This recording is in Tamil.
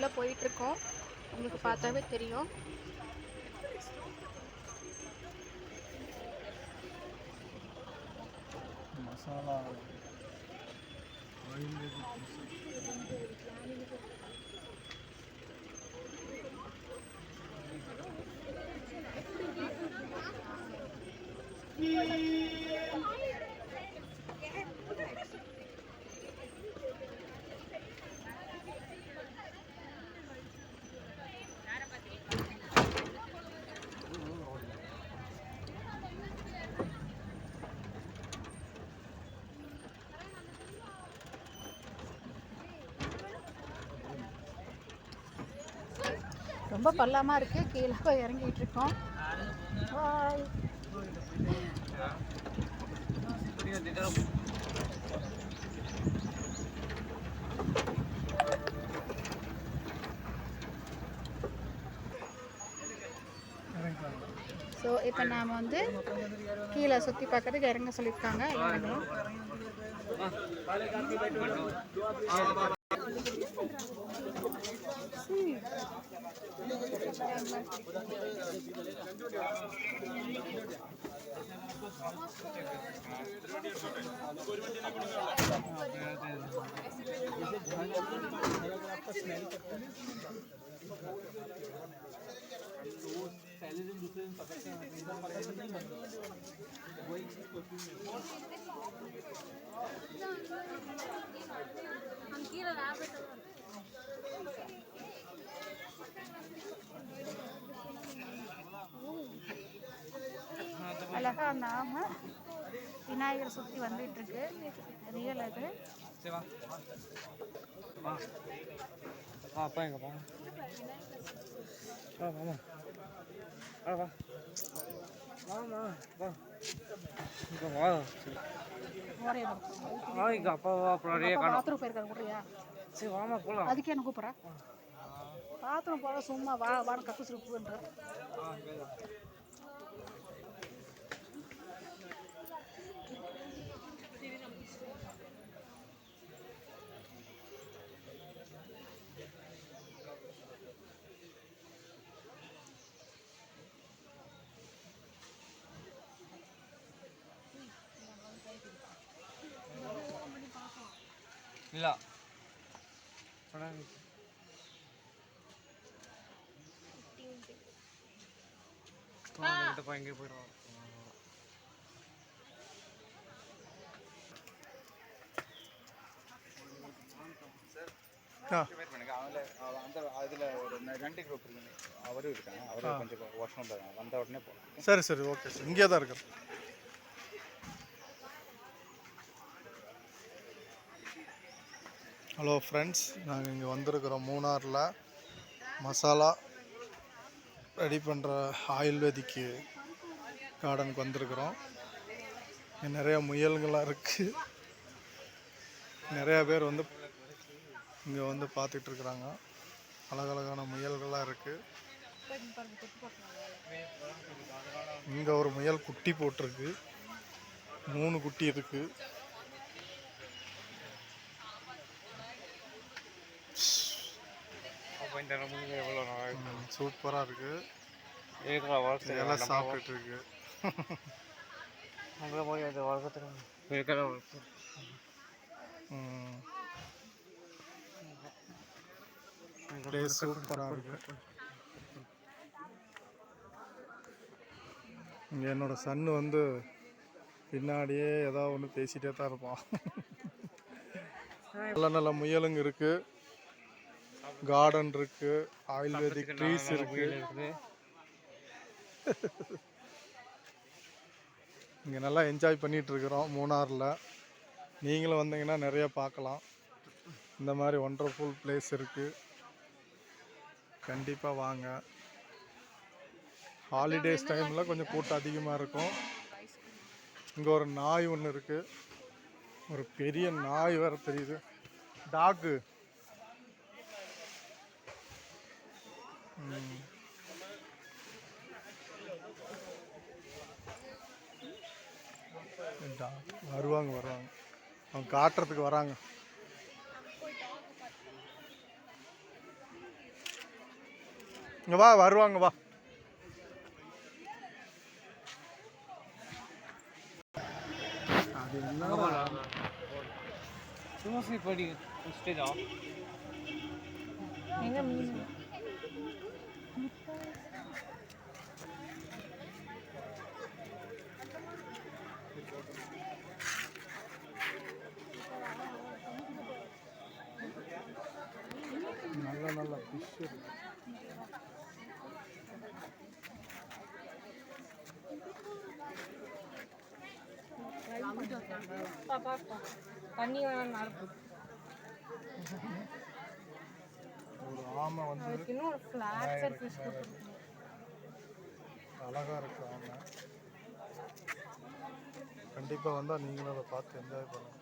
உள்ளே போயிட்டுருக்கோம். உங்களுக்கு பார்த்தாவே தெரியும். மசாலா ரொம்ப பள்ளமாக இருக்குது. கீழே போய் இறங்கிட்டு இருக்கோம். ஸோ இப்போ நாம் வந்து கீழே சுற்றி பார்க்கறதுக்கு இறங்க சொல்லியிருக்காங்க. இறங்கணும். அழகா நாம விநாயகரை சுற்றி வந்துட்டு இருக்கு. ரியல் அது. அப்பா எங்கப்பா? வாமா வா வாமா வா இங்கே வா. இங்கே அப்பாவா அப்புறம் பாத்ரூம் போயிருக்காரு கூடயா? சரி வாமா போகலாம். அதுக்கே என்ன கூப்பிட்றா? பாத்ரூம் போக சும்மா வா வான்னு கப்பு சுருப்புன்ற. இல்லை எங்கே போயிடுவோம். அவரும் இருக்காங்க. அவரும் கொஞ்சம் வருஷம் வந்த உடனே போகலாம். சரி சரி ஓகே சார். இங்கே தான் இருக்கிறோம். ஹலோ ஃப்ரெண்ட்ஸ், நாங்கள் இங்கே வந்திருக்கிறோம். மூணாரில் மசாலா ரெடி பண்ணுற ஆயுர்வேதிக்கு கார்டனுக்கு வந்திருக்கிறோம். இங்கே நிறையா முயல்கள்லாம் இருக்குது. நிறையா பேர் வந்து இங்கே வந்து பார்த்துட்ருக்குறாங்க. அழகழகான முயல்கள்லாம் இருக்குது. இங்கே ஒரு முயல் குட்டி போட்டிருக்கு. 3 குட்டி இருக்குது. சூப்பராக இருக்குது. எல்லாம் சாப்பிட்டுட்டு இருக்கு. சூப்பராக இருக்கு. இங்கே என்னோட சன்னு வந்து பின்னாடியே ஏதாவது ஒன்று பேசிகிட்டே தான் இருப்பான். நல்ல நல்ல முயலுங்க இருக்குது. கார்டன் இருக்கு. ஆயுர்வேதிக் ட்ரீஸ் இருக்கு. இங்கே நல்லா என்ஜாய் பண்ணிட்டு இருக்கிறோம் மூணாரில். நீங்களும் வந்தீங்கன்னா நிறைய பார்க்கலாம். இந்த மாதிரி ஒண்டர்ஃபுல் பிளேஸ் இருக்குது. கண்டிப்பாக வாங்க. ஹாலிடேஸ் டைமில் கொஞ்சம் கூட்டம் அதிகமாக இருக்கும். இங்கே ஒரு நாய் ஒன்று இருக்குது. ஒரு பெரிய நாய் வேறு தெரியுது. டாக்கு. வருவாங்க அவங்க காட்டுறதுக்கு வராங்க. இங்கே வா, வருவாங்க வா. அது என்ன சும்மா படி ஸ்டேஜா எங்க மீன் நல்ல நல்ல ஃபிஷ் இருக்கு. தண்ணி வேணாம். ஒரு ஆமை வந்து இன்னும் ஒரு ஃபிளாட் ஃபிஷ் அழகா இருக்கு ஆமை. கண்டிப்பாக வந்தால் நீங்களும் அதை பார்த்து என்ஜாய் பண்ணுங்க.